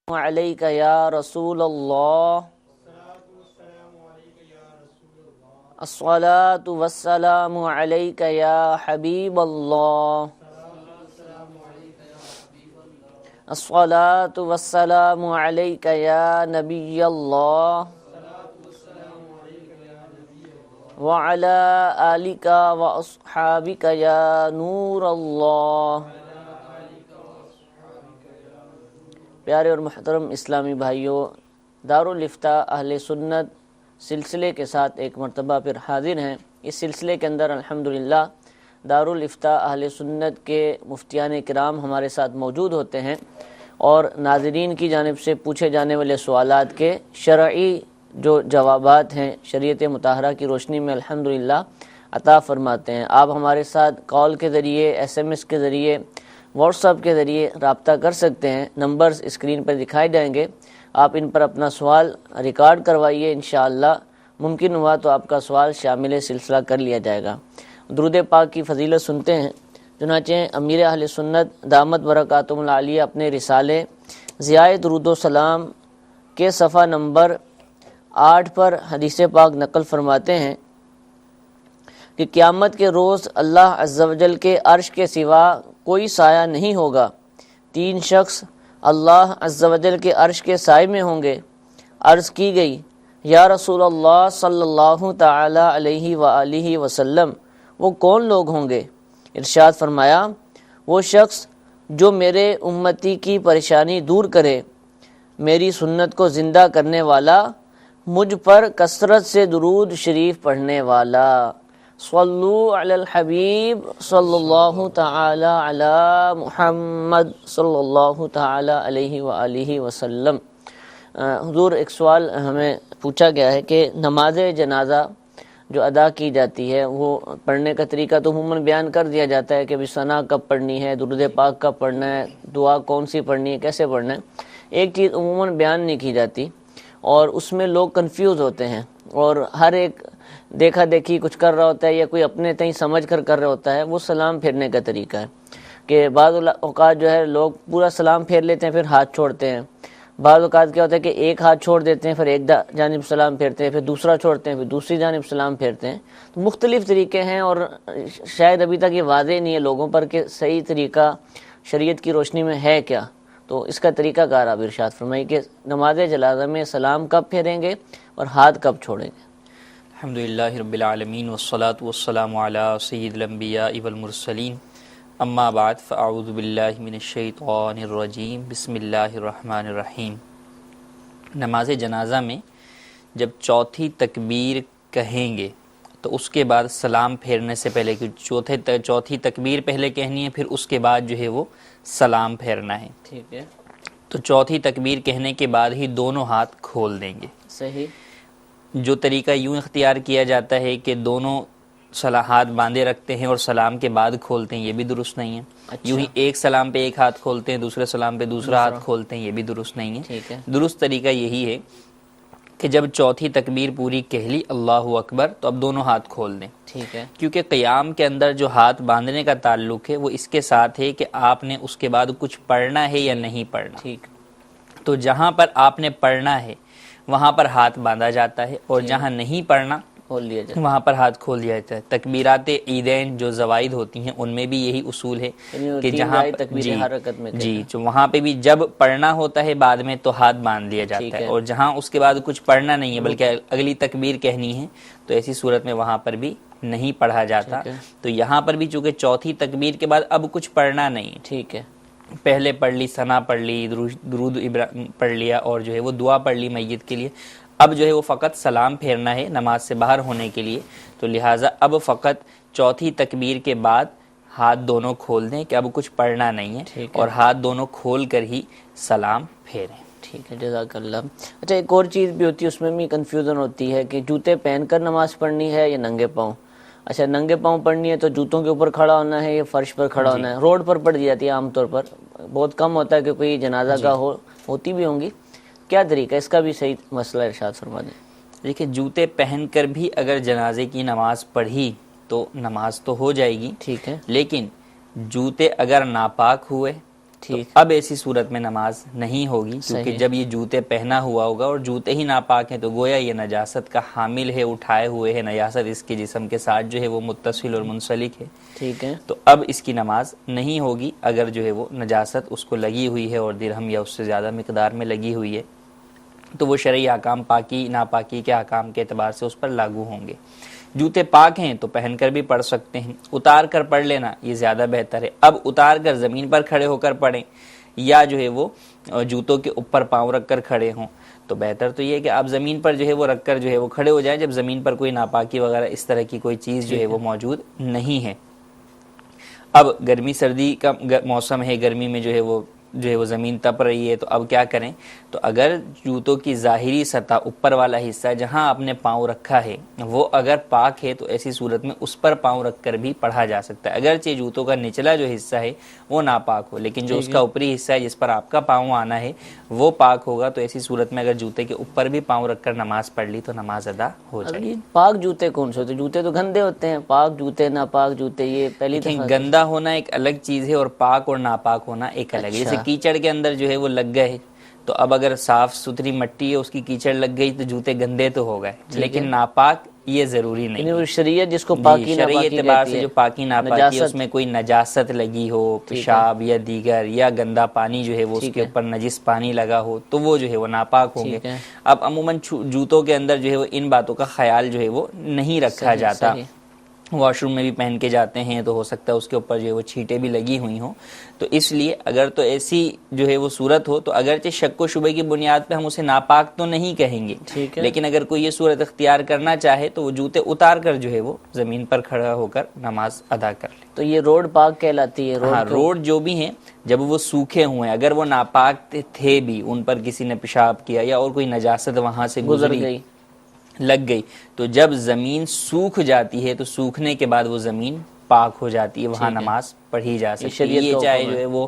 علیک یا رسول اللہ الصلاۃ والسلام علیک یا حبیب اللہ الصلاۃ والسلام علیک یا نبی اللہ وعلی آلک واصحابک یا نور اللہ۔ پیارے اور محترم اسلامی بھائیوں، دارالافتاء اہل سنت سلسلے کے ساتھ ایک مرتبہ پھر حاضر ہیں۔ اس سلسلے کے اندر الحمدللہ دارالافتاء اہل سنت کے مفتیان کرام ہمارے ساتھ موجود ہوتے ہیں اور ناظرین کی جانب سے پوچھے جانے والے سوالات کے شرعی جو جوابات ہیں شریعت مطہرہ کی روشنی میں الحمدللہ عطا فرماتے ہیں۔ آپ ہمارے ساتھ کال کے ذریعے، SMS کے ذریعے، واٹس ایپ کے ذریعے رابطہ کر سکتے ہیں۔ نمبرز اسکرین پر دکھائے جائیں گے، آپ ان پر اپنا سوال ریکارڈ کروائیے، انشاءاللہ ممکن ہوا تو آپ کا سوال شامل سلسلہ کر لیا جائے گا۔ درود پاک کی فضیلت سنتے ہیں۔ چنانچہ امیر اہل سنت دامت برکاتہم العالیہ اپنے رسالے ضیاء درود و سلام کے صفحہ نمبر 8 پر حدیث پاک نقل فرماتے ہیں کہ قیامت کے روز اللہ عز و جل کے عرش کے سوا کوئی سایہ نہیں ہوگا۔ 3 شخص اللہ عز و جل کے عرش کے سائے میں ہوں گے۔ عرض کی گئی، یا رسول اللہ صلی اللہ تعالی علیہ وآلہ وسلم، وہ کون لوگ ہوں گے؟ ارشاد فرمایا، وہ شخص جو میرے امتی کی پریشانی دور کرے، میری سنت کو زندہ کرنے والا، مجھ پر کثرت سے درود شریف پڑھنے والا۔ صلو علی الحبیب صلی اللہ تعالی علی محمد صلی اللہ تعالی علیہ وآلہ وسلم۔ حضور، ایک سوال ہمیں پوچھا گیا ہے کہ نماز جنازہ جو ادا کی جاتی ہے وہ پڑھنے کا طریقہ تو عموماً بیان کر دیا جاتا ہے کہ بھی ثنا کب پڑھنی ہے، درود پاک کب پڑھنا ہے، دعا کون سی پڑھنی ہے، کیسے پڑھنا ہے۔ ایک چیز عموماً بیان نہیں کی جاتی اور اس میں لوگ کنفیوز ہوتے ہیں اور ہر ایک دیکھا دیکھی کچھ کر رہا ہوتا ہے یا کوئی اپنے تئیں سمجھ کر رہا ہوتا ہے۔ وہ سلام پھیرنے کا طریقہ ہے کہ بعض اوقات جو ہے لوگ پورا سلام پھیر لیتے ہیں پھر ہاتھ چھوڑتے ہیں۔ بعض اوقات کیا ہوتا ہے کہ ایک ہاتھ چھوڑ دیتے ہیں، پھر ایک جانب سلام پھیرتے ہیں، پھر دوسرا چھوڑتے ہیں، پھر دوسری جانب سلام پھیرتے ہیں۔ تو مختلف طریقے ہیں اور شاید ابھی تک یہ واضح نہیں ہے لوگوں پر کہ صحیح طریقہ شریعت کی روشنی میں ہے کیا۔ تو اس کا طریقہ کار آپ ارشاد فرمائیے کہ نماز جنازہ میں سلام کب پھیریں گے اور ہاتھ کب چھوڑیں گے؟ الحمدللہ رب العالمین والصلاة والسلام علی سید الانبیاء والمرسلین، اما بعد فاعوذ باللہ من الشیطان الرجیم، بسم اللہ الرحمن الرحیم۔ نماز جنازہ میں جب چوتھی تکبیر کہیں گے تو اس کے بعد سلام پھیرنے سے پہلے چوتھی تکبیر پہلے کہنی ہے، پھر اس کے بعد جو ہے وہ سلام پھیرنا ہے۔ ٹھیک ہے، تو چوتھی تکبیر کہنے کے بعد ہی دونوں ہاتھ کھول دیں گے۔ صحیح۔ جو طریقہ یوں اختیار کیا جاتا ہے کہ دونوں ہاتھ باندھے رکھتے ہیں اور سلام کے بعد کھولتے ہیں، یہ بھی درست نہیں ہے۔ اچھا، یوں ہی ایک سلام پہ ایک ہاتھ کھولتے ہیں، دوسرے سلام پہ دوسرا ہاتھ کھولتے ہیں، یہ بھی درست نہیں ہے۔ ٹھیک ہے، درست طریقہ یہی ہے کہ جب چوتھی تکبیر پوری کہہ لی اللہ اکبر تو اب دونوں ہاتھ کھول دیں، ٹھیک ہے، کیونکہ قیام کے اندر جو ہاتھ باندھنے کا تعلق ہے وہ اس کے ساتھ ہے کہ آپ نے اس کے بعد کچھ پڑھنا ہے یا نہیں پڑھنا۔ ٹھیک، تو جہاں پر آپ نے پڑھنا ہے وہاں پر ہاتھ باندھا جاتا ہے اور جہاں نہیں پڑھنا کھول لیا جائے، وہاں پر ہاتھ کھول دیا جاتا ہے۔ تکبیرات عیدین جو زوائد ہوتی ہیں ان میں بھی یہی اصول ہے کہ جہاں حرکت میں جو وہاں پہ بھی جب پڑھنا ہوتا ہے بعد میں تو ہاتھ باندھ لیا جاتا ہے، اور جہاں اس کے بعد کچھ پڑھنا نہیں ہے بلکہ اگلی تکبیر کہنی ہے تو ایسی صورت میں وہاں پر بھی نہیں پڑھا جاتا۔ تو یہاں پر بھی چونکہ چوتھی تکبیر کے بعد اب کچھ پڑھنا نہیں ہے، ٹھیک ہے، پہلے پڑھ لی ثنا پڑھ لی، درود پڑھ لیا اور جو ہے وہ دعا پڑھ لی میت کے لیے، اب جو ہے وہ فقط سلام پھیرنا ہے نماز سے باہر ہونے کے لیے۔ تو لہٰذا اب فقط چوتھی تکبیر کے بعد ہاتھ دونوں کھول دیں کہ اب کچھ پڑھنا نہیں ہے اور ہاتھ دونوں کھول کر ہی سلام پھیریں۔ ٹھیک ہے، جزاک اللہ۔ اچھا، ایک اور چیز بھی ہوتی ہے، اس میں بھی کنفیوژن ہوتی ہے کہ جوتے پہن کر نماز پڑھنی ہے یا ننگے پاؤں۔ اچھا، ننگے پاؤں پڑھنی ہے تو جوتوں کے اوپر کھڑا ہونا ہے یا فرش پر کھڑا ہونا ہے؟ روڈ پر پڑ جاتی ہے عام طور پر، بہت کم ہوتا ہے کہ کوئی جنازہ گاہ ہوتی بھی ہوں گی۔ کیا طریقہ ہے اس کا بھی صحیح مسئلہ ارشاد فرما دیں۔ دیکھیں، جوتے پہن کر بھی اگر جنازے کی نماز پڑھی تو نماز تو ہو جائے گی، ٹھیک ہے، لیکن جوتے اگر ناپاک ہوئے ٹھیک، اب ایسی صورت میں نماز نہیں ہوگی، کیونکہ جب یہ جوتے پہنا ہوا ہوگا اور جوتے ہی ناپاک ہیں تو گویا یہ نجاست کا حامل ہے، اٹھائے ہوئے ہے، نجاست اس کے جسم کے ساتھ جو ہے وہ متصل اور منسلک ہے، ٹھیک ہے، تو اب اس کی نماز نہیں ہوگی اگر جو ہے وہ نجاست اس کو لگی ہوئی ہے اور درہم یا اس سے زیادہ مقدار میں لگی ہوئی ہے، تو وہ شرعی احکام پاکی ناپاکی کے احکام کے اعتبار سے اس پر لاگو ہوں گے۔ جوتے پاک ہیں تو پہن کر بھی پڑھ سکتے ہیں، اتار کر پڑھ لینا یہ زیادہ بہتر ہے۔ اب اتار کر زمین پر کھڑے ہو کر پڑھیں یا جو ہے وہ جوتوں کے اوپر پاؤں رکھ کر کھڑے ہوں، تو بہتر تو یہ ہے کہ آپ زمین پر جو ہے وہ رکھ کر جو ہے وہ کھڑے ہو جائیں جب زمین پر کوئی ناپاکی وغیرہ اس طرح کی کوئی چیز جو ہے وہ موجود نہیں ہے۔ اب گرمی سردی کا موسم ہے، گرمی میں جو ہے وہ زمین تپ رہی ہے، تو اب کیا کریں؟ تو اگر جوتوں کی ظاہری سطح اوپر والا حصہ جہاں آپ نے پاؤں رکھا ہے وہ اگر پاک ہے تو ایسی صورت میں اس پر پاؤں رکھ کر بھی پڑھا جا سکتا ہے، اگرچہ جوتوں کا نچلا جو حصہ ہے وہ ناپاک ہو، لیکن جو اس کا اوپری حصہ ہے جس پر آپ کا پاؤں آنا ہے وہ پاک ہوگا، تو ایسی صورت میں اگر جوتے کے اوپر بھی پاؤں رکھ کر نماز پڑھ لی تو نماز ادا ہو جائے گی۔ پاک جوتے کون سے ہوتے ہیں؟ جوتے تو گندے ہوتے ہیں، پاک جوتے ناپاک جوتے، یہ پہلی دفعہ۔ گندا ہونا ایک الگ چیز ہے اور پاک اور ناپاک ہونا ایک الگ ہے۔ جیسے کیچڑ کے اندر جو ہے وہ لگ گئے تو اب اگر صاف ستھری مٹی ہے اس کی کیچڑ لگ گئی تو جوتے گندے تو ہو گئے، لیکن ناپاک یہ ضروری نہیں ہے۔ شریعت جس کو پاکی شرعی ناپاکی اعتبار کہتی سے ہے، جو پاکی ناپاکی ہے اس میں کوئی نجاست لگی ہو، پیشاب یا دیگر یا گندا پانی جو ہے وہ اس کے اوپر نجس پانی لگا ہو تو وہ جو ہے وہ ناپاک ہوں گے۔ اب عموماً جوتوں کے اندر جو ہے وہ ان باتوں کا خیال جو ہے وہ نہیں رکھا جاتا، واش روم میں بھی پہن کے جاتے ہیں تو ہو سکتا ہے اس کے اوپر جو ہے وہ چھینٹیں بھی لگی ہوئی ہوں، تو اس لیے اگر تو ایسی جو ہے وہ صورت ہو تو اگرچہ شک و شبہ کی بنیاد پہ ہم اسے ناپاک تو نہیں کہیں گے، لیکن اگر کوئی یہ صورت اختیار کرنا چاہے تو وہ جوتے اتار کر جو ہے وہ زمین پر کھڑا ہو کر نماز ادا کر لے۔ تو یہ روڈ پاک کہلاتی ہے؟ ہاں، روڈ جو بھی ہیں جب وہ سوکھے ہوئے اگر وہ ناپاک تھے بھی، ان پر کسی نے پیشاب کیا یا اور کوئی نجاست وہاں سے گزری لگ گئی، تو جب زمین سوکھ جاتی ہے تو سوکھنے کے بعد وہ زمین پاک ہو جاتی ہے، وہاں نماز پڑھی جا سکتی ہے۔ یہ چاہے جو ہے وہ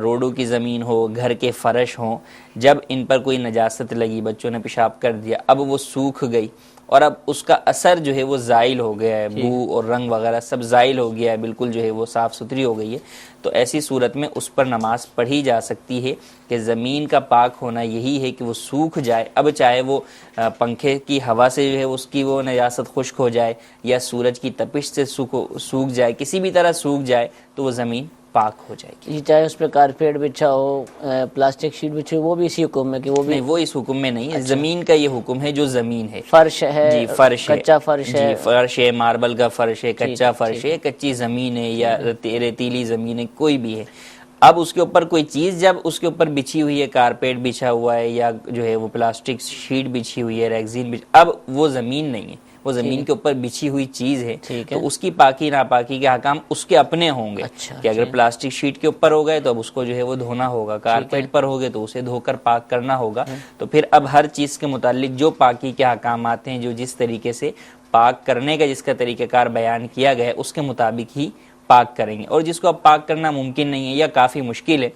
روڈوں کی زمین ہو، گھر کے فرش ہوں، جب ان پر کوئی نجاست لگی، بچوں نے پیشاب کر دیا، اب وہ سوکھ گئی اور اب اس کا اثر جو ہے وہ زائل ہو گیا ہے، بو اور رنگ وغیرہ سب زائل ہو گیا ہے، بالکل جو ہے وہ صاف ستھری ہو گئی ہے، تو ایسی صورت میں اس پر نماز پڑھی جا سکتی ہے کہ زمین کا پاک ہونا یہی ہے کہ وہ سوکھ جائے، اب چاہے وہ پنکھے کی ہوا سے جو ہے اس کی وہ نجاست خشک ہو جائے یا سورج کی تپش سے سوکھ جائے، کسی بھی طرح سوکھ جائے تو وہ زمین پاک ہو جائے گی۔ چاہے اس پہ کارپیٹ بچھا ہو، پلاسٹک شیٹ بچھی ہو، وہ بھی اسی حکم میں کہ وہ بھی؟ نہیں، وہ اس حکم میں نہیں ہے، زمین کا یہ حکم ہے جو زمین ہے، فرش ہے، جی فرش ہے، کچا فرش ہے، جی فرش ہے، ماربل کا فرش ہے، کچا فرش ہے، کچی زمین ہے یا ریتیلی زمین ہے، کوئی بھی ہے، اب اس کے اوپر کوئی چیز جب اس کے اوپر بچھی ہوئی ہے، کارپیٹ بچھا ہوا ہے یا جو ہے وہ پلاسٹک شیٹ بچھی ہوئی ہے، ریگزین اب وہ زمین نہیں ہے، وہ زمین کے اوپر بچھی ہوئی چیز ہے، تو اس کی پاکی ناپاکی کے احکام اس کے اپنے ہوں گے کہ اگر پلاسٹک شیٹ کے اوپر ہو گئے تو اب اس کو جو ہے وہ دھونا ہوگا، کارپیٹ پر ہو گئے تو اسے دھو کر پاک کرنا ہوگا، تو پھر اب ہر چیز کے متعلق جو پاکی کے احکامات ہیں، جو جس طریقے سے پاک کرنے کا جس کا طریقہ کار بیان کیا گیا ہے اس کے مطابق ہی پاک کریں گے، اور جس کو اب پاک کرنا ممکن نہیں ہے یا کافی مشکل ہے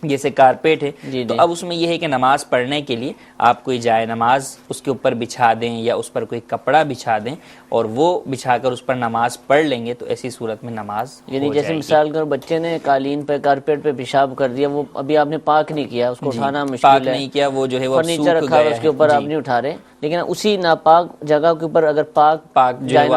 جیسے کارپیٹ ہے، تو اب اس میں یہ ہے کہ نماز پڑھنے کے لیے آپ کوئی جائے نماز اس کے اوپر بچھا دیں یا اس پر کوئی کپڑا بچھا دیں اور وہ بچھا کر اس پر نماز پڑھ لیں گے تو ایسی صورت میں نماز یعنی جیسے مثال کر بچے نے قالین پہ کارپیٹ پہ پیشاب کر دیا، وہ ابھی آپ نے پاک نہیں کیا، اس کو اٹھانا مشکل ہے، پاک نہیں کیا، وہ جو ہے وہ فرنیچر رکھا ہے اس کے اوپر آپ نہیں اٹھا رہے، لیکن اسی ناپاک جگہ کے اوپر اگر پاک جائے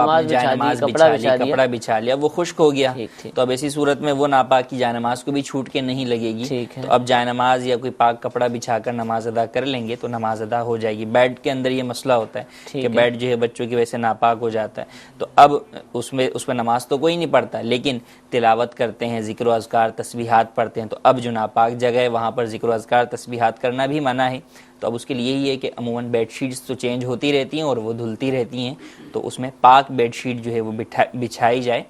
نماز کپڑا بچھا لیا، وہ خشک ہو گیا، تو اب ایسی صورت میں وہ ناپاک کی جائے نماز کو بھی چھوٹ کے نہیں لگے گی، تو اب جائے نماز یا کوئی پاک کپڑا بچھا کر نماز ادا کر لیں گے تو نماز ادا ہو جائے گی۔ بیڈ کے اندر یہ مسئلہ ہوتا ہے کہ بیڈ جو ہے بچوں کی وجہ سے ناپاک ہو جاتا ہے، تو اب اس میں نماز تو کوئی نہیں پڑھتا، لیکن تلاوت کرتے ہیں، ذکر و اذکار تسبیحات پڑھتے ہیں، تو اب جو ناپاک جگہ ہے وہاں پر ذکر و اذکار تسبیحات کرنا بھی منع ہے، تو اب اس کے لیے یہی ہے کہ عموماً بیڈ شیٹس تو چینج ہوتی رہتی ہیں اور وہ دھلتی رہتی ہیں، تو اس میں پاک بیڈ شیٹ جو ہے وہ بچھائی جائے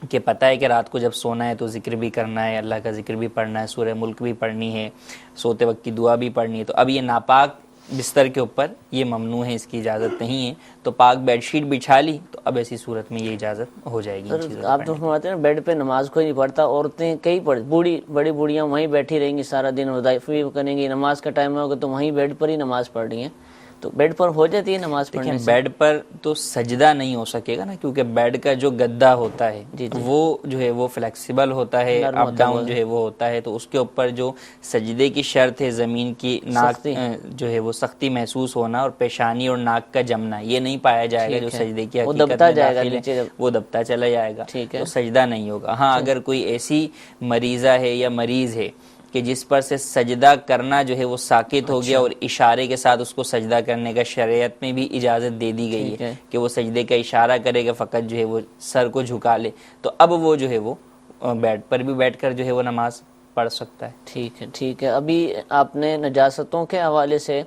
کہ پتہ ہے کہ رات کو جب سونا ہے تو ذکر بھی کرنا ہے، اللہ کا ذکر بھی پڑھنا ہے، سورہ ملک بھی پڑھنی ہے، سوتے وقت کی دعا بھی پڑھنی ہے، تو اب یہ ناپاک بستر کے اوپر یہ ممنوع ہے، اس کی اجازت نہیں ہے، تو پاک بیڈ شیٹ بچھا لی تو اب ایسی صورت میں یہ اجازت ہو جائے گی۔ آپ تو فرماتے ہیں بیڈ پہ نماز کوئی نہیں پڑھتا، عورتیں کئی بڑی بوڑھیاں وہیں بیٹھی رہیں گی سارا دن، وظائف بھی کریں گی، نماز کا ٹائم ہوگا تو وہیں بیڈ پر ہی نماز پڑھ رہی ہیں، تو بیڈ پر ہو جاتی ہے نماز پڑھنے دیکھیں سے؟ بیڈ پر تو سجدہ نہیں ہو سکے گا نا، کیونکہ بیڈ کا جو گدا ہوتا ہے وہ جو ہے وہ فلیکسیبل ہوتا ہے، نرم اپ ہوتا ڈاؤن جو ہے وہ ہوتا ہے، تو اس کے اوپر جو سجدے کی شرط ہے زمین کی ناک جو ہے وہ سختی محسوس ہونا اور پیشانی اور ناک کا جمنا، یہ نہیں پایا جائے گا جو سجدے کی وہ حقیقت دبتا میں جائے گا داخل نیچے ہے، وہ دبتا چلا جائے گا، ٹھیک ہے تو سجدہ نہیں ہوگا۔ ہاں اگر کوئی ایسی مریضہ ہے یا مریض ہے کہ جس پر سے سجدہ کرنا جو ہے وہ ساکت ہو گیا اور اشارے کے ساتھ اس کو سجدہ کرنے کا شریعت میں بھی اجازت دے دی گئی ہے کہ وہ سجدے کا اشارہ کرے گا، فقط جو ہے وہ سر کو جھکا لے، تو اب وہ جو ہے وہ بیڈ پر بھی بیٹھ کر جو ہے وہ نماز پڑھ سکتا ہے۔ ٹھیک ہے ٹھیک ہے۔ ابھی آپ نے نجاستوں کے حوالے سے،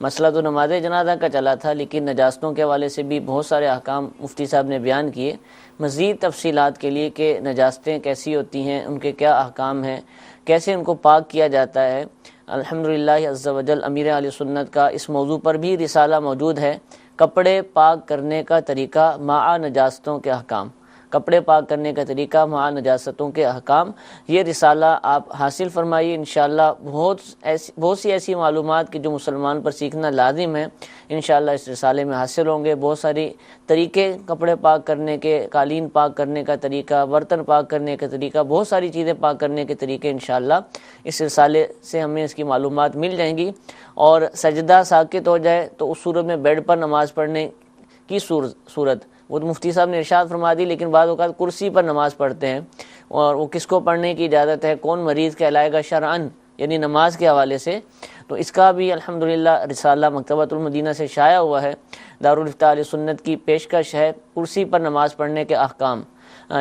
مسئلہ تو نماز جنازہ کا چلا تھا، لیکن نجاستوں کے حوالے سے بھی بہت سارے احکام مفتی صاحب نے بیان کیے۔ مزید تفصیلات کے لیے کہ نجاستیں کیسی ہوتی ہیں، ان کے کیا احکام ہیں، کیسے ان کو پاک کیا جاتا ہے، الحمدللہ عز و جل امیر اہل سنت کا اس موضوع پر بھی رسالہ موجود ہے، کپڑے پاک کرنے کا طریقہ مع نجاستوں کے احکام، کپڑے پاک کرنے کا طریقہ مع نجاستوں کے احکام، یہ رسالہ آپ حاصل فرمائیے انشاءاللہ۔ بہت سی ایسی معلومات کہ جو مسلمان پر سیکھنا لازم ہے، انشاءاللہ اس رسالے میں حاصل ہوں گے۔ بہت ساری طریقے کپڑے پاک کرنے کے، قالین پاک کرنے کا طریقہ، برتن پاک کرنے کا طریقہ، بہت ساری چیزیں پاک کرنے کے طریقے انشاءاللہ اس رسالے سے ہمیں اس کی معلومات مل جائیں گی۔ اور سجدہ ساکت ہو جائے تو اس صورت میں بیڈ پر نماز پڑھنے کی صورت وہ تو مفتی صاحب نے ارشاد فرما دی، لیکن بعض اوقات کرسی پر نماز پڑھتے ہیں، اور وہ کس کو پڑھنے کی اجازت ہے، کون مریض کہلائے گا شرعن، یعنی نماز کے حوالے سے، تو اس کا بھی الحمدللہ رسالہ مکتبۃ المدینہ سے شائع ہوا ہے۔ دارالفتہ اہل سنت کی پیشکش ہے کرسی پر نماز پڑھنے کے احکام،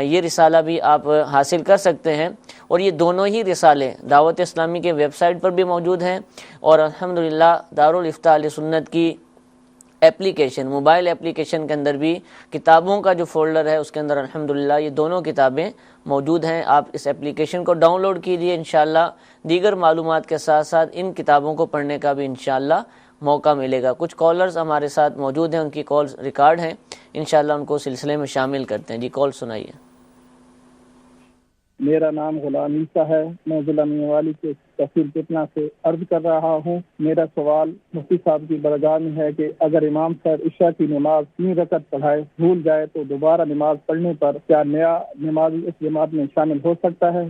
یہ رسالہ بھی آپ حاصل کر سکتے ہیں۔ اور یہ دونوں ہی رسالے دعوت اسلامی کے ویب سائٹ پر بھی موجود ہیں، اور الحمدللہ دارالفتہ اہل سنت کی ایپلیکیشن، موبائل ایپلیکیشن کے اندر بھی کتابوں کا جو فولڈر ہے اس کے اندر الحمدللہ یہ دونوں کتابیں موجود ہیں۔ آپ اس ایپلیکیشن کو ڈاؤن لوڈ کیجئے، انشاءاللہ دیگر معلومات کے ساتھ ساتھ ان کتابوں کو پڑھنے کا بھی انشاءاللہ موقع ملے گا۔ کچھ کالرز ہمارے ساتھ موجود ہیں، ان کی کالز ریکارڈ ہیں، انشاءاللہ ان کو سلسلے میں شامل کرتے ہیں۔ جی کال سنائیے۔ میرا نام غلام عیسیٰ ہے، میں ضلع میاوالی کے تحصیل پٹنہ سے عرض کر رہا ہوں۔ میرا سوال مفتی صاحب کی بارگاہ میں ہے کہ اگر امام صاحب عشاء کی نماز 3 رکعت پڑھائے بھول جائے تو دوبارہ نماز پڑھنے پر کیا نیا نمازی اس جماعت میں شامل ہو سکتا ہے؟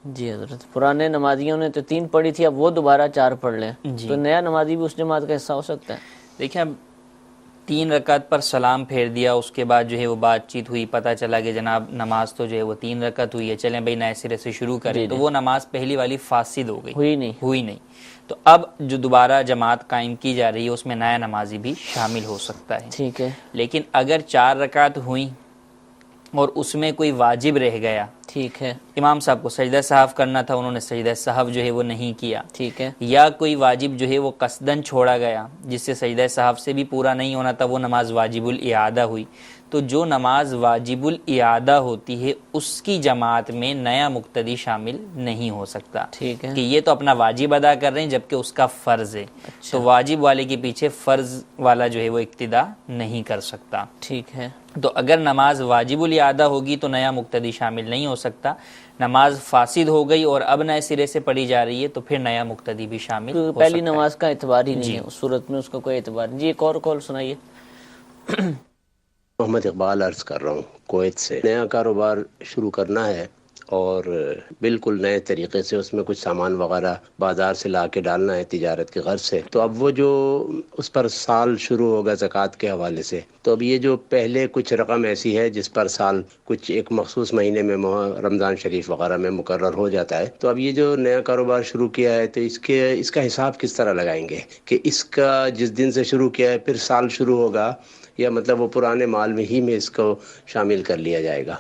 جی حضرت، پرانے نمازیوں نے تو 3 پڑھی تھی، اب وہ دوبارہ 4 پڑھ لیں تو نیا نمازی بھی اس جماعت کا حصہ ہو سکتا ہے؟ دیکھیں اب 3 رکعت پر سلام پھیر دیا، اس کے بعد جو ہے وہ بات چیت ہوئی، پتہ چلا کہ جناب نماز تو جو ہے وہ 3 رکعت ہوئی ہے، چلیں بھائی نئے سرے سے شروع کریں، تو وہ نماز پہلی والی فاسد ہو گئی، ہوئی نہیں، تو اب جو دوبارہ جماعت قائم کی جا رہی ہے اس میں نیا نمازی بھی شامل ہو سکتا ہے۔ ٹھیک ہے، لیکن اگر 4 رکعت ہوئیں اور اس میں کوئی واجب رہ گیا، ٹھیک ہے، امام صاحب کو سجدہ سہو کرنا تھا، انہوں نے سجدہ سہو جو ہے وہ نہیں کیا، ٹھیک ہے، یا کوئی واجب جو ہے وہ قصدن چھوڑا گیا جس سے سجدہ سہو سے بھی پورا نہیں ہونا تھا، وہ نماز واجب الاعادہ ہوئی، تو جو نماز واجب الاعادہ ہوتی ہے اس کی جماعت میں نیا مقتدی شامل نہیں ہو سکتا، ٹھیک ہے، کہ یہ تو اپنا واجب ادا کر رہے ہیں جبکہ اس کا فرض ہے، تو واجب والے کے پیچھے فرض والا جو ہے وہ اقتدا نہیں کر سکتا۔ ٹھیک ہے، تو اگر نماز واجب الاعادہ ہوگی تو نیا مقتدی شامل نہیں ہو سکتا، نماز فاسد ہو گئی اور اب نئے سرے سے پڑھی جا رہی ہے تو پھر نیا مقتدی بھی شامل ہو سکتا ہے۔ پہلی نماز کا اعتبار ہی نہیں ہے، اس صورت میں اس کا کوئی اعتبار نہیں۔ جی ایک اور کال سنائیے۔ محمد اقبال عرض کر رہا ہوں کویت سے۔ نیا کاروبار شروع کرنا ہے اور بالکل نئے طریقے سے اس میں کچھ سامان وغیرہ بازار سے لا کے ڈالنا ہے تجارت کی غرض سے، تو اب وہ جو اس پر سال شروع ہوگا زکوٰۃ کے حوالے سے، تو اب یہ جو پہلے کچھ رقم ایسی ہے جس پر سال کچھ ایک مخصوص مہینے میں رمضان شریف وغیرہ میں مقرر ہو جاتا ہے، تو اب یہ جو نیا کاروبار شروع کیا ہے تو اس کا حساب کس طرح لگائیں گے کہ اس کا جس دن سے شروع کیا ہے پھر سال شروع ہوگا، یا مطلب وہ پرانے مال میں ہی میں اس کو شامل کر لیا جائے گا؟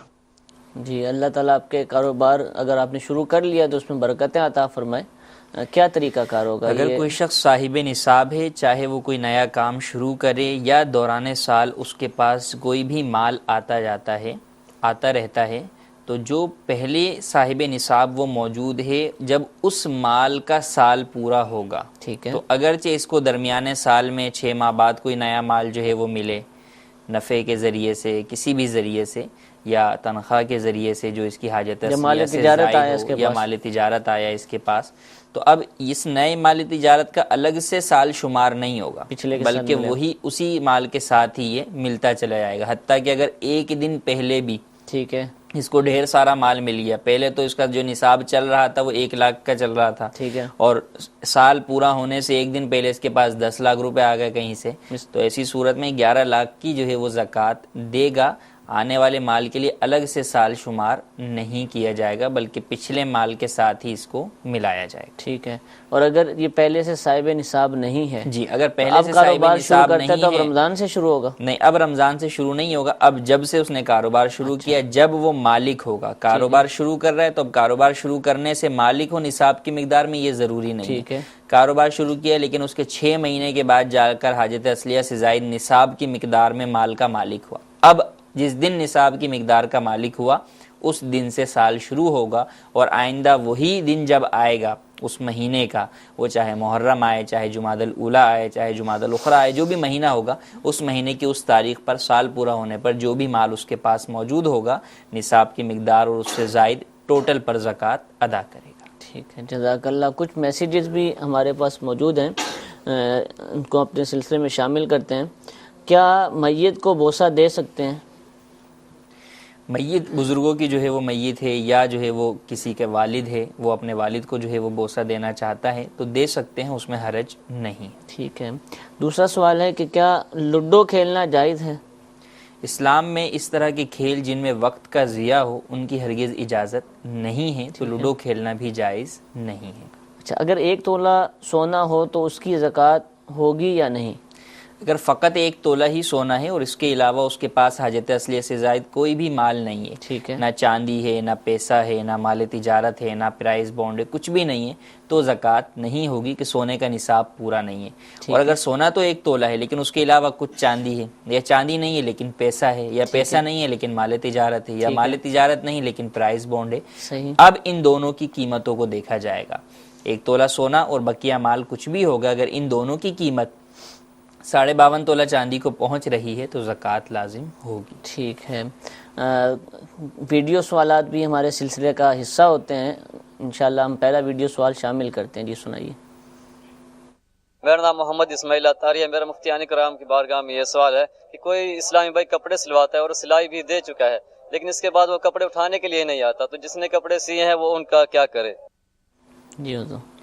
جی اللہ تعالیٰ آپ کے کاروبار اگر آپ نے شروع کر لیا تو اس میں برکتیں عطا فرمائے۔ کیا طریقہ کار ہوگا؟ اگر کوئی شخص صاحب نصاب ہے، چاہے وہ کوئی نیا کام شروع کرے یا دوران سال اس کے پاس کوئی بھی مال آتا رہتا ہے، تو جو پہلے صاحب نصاب وہ موجود ہے جب اس مال کا سال پورا ہوگا، ٹھیک ہے، تو اگرچہ اس کو درمیانے سال میں 6 ماہ بعد کوئی نیا مال جو ہے وہ ملے، نفع کے ذریعے سے، کسی بھی ذریعے سے، یا تنخواہ کے ذریعے سے جو اس کی حاجت رسیہ سے زائد ہو، یا مال تجارت آیا اس کے پاس، تو تو اب اس نئے مالی تجارت کا الگ سے سال شمار نہیں ہوگا، پچھلے کے بلکہ وہی اسی مال کے ساتھ ہی یہ ملتا چلا جائے گا، حتیٰ کہ اگر ایک دن پہلے بھی ٹھیک ہے اس کو ڈھیر سارا مال مل گیا، پہلے تو اس کا جو نصاب چل رہا تھا وہ 1 لاکھ کا چل رہا تھا، ٹھیک ہے، اور سال پورا ہونے سے ایک دن پہلے اس کے پاس 10 لاکھ روپے آ گئے کہیں سے، تو ایسی صورت میں 11 لاکھ کی جو ہے وہ زکوٰۃ دے گا۔ آنے والے مال کے لیے الگ سے سال شمار نہیں کیا جائے گا، بلکہ پچھلے مال کے ساتھ ہی اس کو ملایا جائے گا۔ ٹھیک ہے، اور اگر یہ پہلے سے صاحب نصاب نہیں ہے، جی اگر پہلے سے صاحب کاروبار شروع نصاب کرتا ہے نہیں تو اب ہے، رمضان سے شروع ہوگا؟ نہیں، اب رمضان سے شروع نہیں ہوگا، اب جب سے اس نے کاروبار شروع کیا، جب وہ مالک ہوگا، کاروبار شروع کر رہا ہے تو اب کاروبار شروع کرنے سے مالک ہو نصاب کی مقدار میں یہ ضروری نہیں ٹھیک ہے، کاروبار شروع کیا لیکن اس کے 6 مہینے کے بعد جا کر حاجت اصلیہ سے زائد نصاب کی مقدار میں مال کا مالک ہوا، اب جس دن نصاب کی مقدار کا مالک ہوا اس دن سے سال شروع ہوگا، اور آئندہ وہی دن جب آئے گا اس مہینے کا، وہ چاہے محرم آئے، چاہے جمادی الاولیٰ آئے، چاہے جمادی الاخریٰ آئے، جو بھی مہینہ ہوگا اس مہینے کی اس تاریخ پر سال پورا ہونے پر جو بھی مال اس کے پاس موجود ہوگا نصاب کی مقدار اور اس سے زائد ٹوٹل پر زکوٰۃ ادا کرے گا۔ ٹھیک ہے، جزاک اللہ۔ کچھ میسیجز بھی ہمارے پاس موجود ہیں، ان کو اپنے سلسلے میں شامل کرتے ہیں۔ کیا میت کو بوسہ دے سکتے ہیں؟ میت بزرگوں کی جو ہے وہ میت ہے یا جو ہے وہ کسی کے والد ہے، وہ اپنے والد کو جو ہے وہ بوسہ دینا چاہتا ہے تو دے سکتے ہیں، اس میں حرج نہیں۔ ٹھیک ہے، دوسرا سوال ہے کہ کیا لوڈو کھیلنا جائز ہے؟ اسلام میں اس طرح کے کھیل جن میں وقت کا ضیاع ہو ان کی ہرگز اجازت نہیں ہے، تو لوڈو کھیلنا بھی جائز نہیں ہے۔ اچھا، اگر 1 تولہ سونا ہو تو اس کی زکوٰۃ ہوگی یا نہیں؟ اگر فقط 1 تولہ ہی سونا ہے اور اس کے علاوہ اس کے پاس حاجت اصلیہ سے زائد کوئی بھی مال نہیں ہے، ٹھیک ہے، نہ چاندی ہے، نہ پیسہ ہے، نہ مال تجارت ہے، نہ پرائز بانڈ ہے، کچھ بھی نہیں ہے، تو زکوٰۃ نہیں ہوگی کہ سونے کا نصاب پورا نہیں ہے۔ اور اگر سونا تو 1 تولہ ہے لیکن اس کے علاوہ کچھ چاندی ہے، یا چاندی نہیں ہے لیکن پیسہ ہے، یا پیسہ نہیں ہے لیکن مال تجارت ہے، یا مال تجارت نہیں لیکن پرائز بانڈ ہے، صحیح، اب ان دونوں کی قیمتوں کو دیکھا جائے گا۔ 1 تولہ سونا اور بقیہ مال کچھ بھی ہوگا، اگر ان دونوں کی قیمت 52.5 تولہ چاندی کو پہنچ رہی ہے تو زکوٰۃ لازم ہوگی۔ ٹھیک ہے، ویڈیو سوالات بھی ہمارے سلسلے کا حصہ ہوتے ہیں، انشاءاللہ ہم پہلا ویڈیو سوال شامل کرتے ہیں۔ جی سنائیے۔ میرا نام محمد اسماعیل اتاری ہے۔ میرا مفتیان کرام کی بارگاہ میں یہ سوال ہے کہ کوئی اسلامی بھائی کپڑے سلواتا ہے اور سلائی بھی دے چکا ہے، لیکن اس کے بعد وہ کپڑے اٹھانے کے لیے نہیں آتا، تو جس نے کپڑے سیے ہیں وہ ان کا کیا کرے؟ جی حضور۔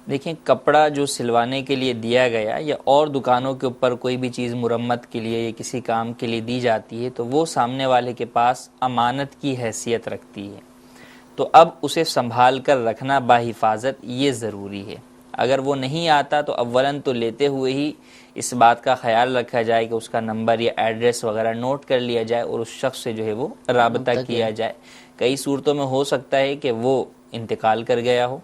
دیکھیں، کپڑا جو سلوانے کے لیے دیا گیا یا اور دکانوں کے اوپر کوئی بھی چیز مرمت کے لیے یا کسی کام کے لیے دی جاتی ہے تو وہ سامنے والے کے پاس امانت کی حیثیت رکھتی ہے، تو اب اسے سنبھال کر رکھنا باحفاظت یہ ضروری ہے۔ اگر وہ نہیں آتا تو اولاً تو لیتے ہوئے ہی اس بات کا خیال رکھا جائے کہ اس کا نمبر یا ایڈریس وغیرہ نوٹ کر لیا جائے اور اس شخص سے جو ہے وہ رابطہ کیا جائے۔ کئی صورتوں میں ہو سکتا ہے کہ وہ انتقال کر گیا ہو،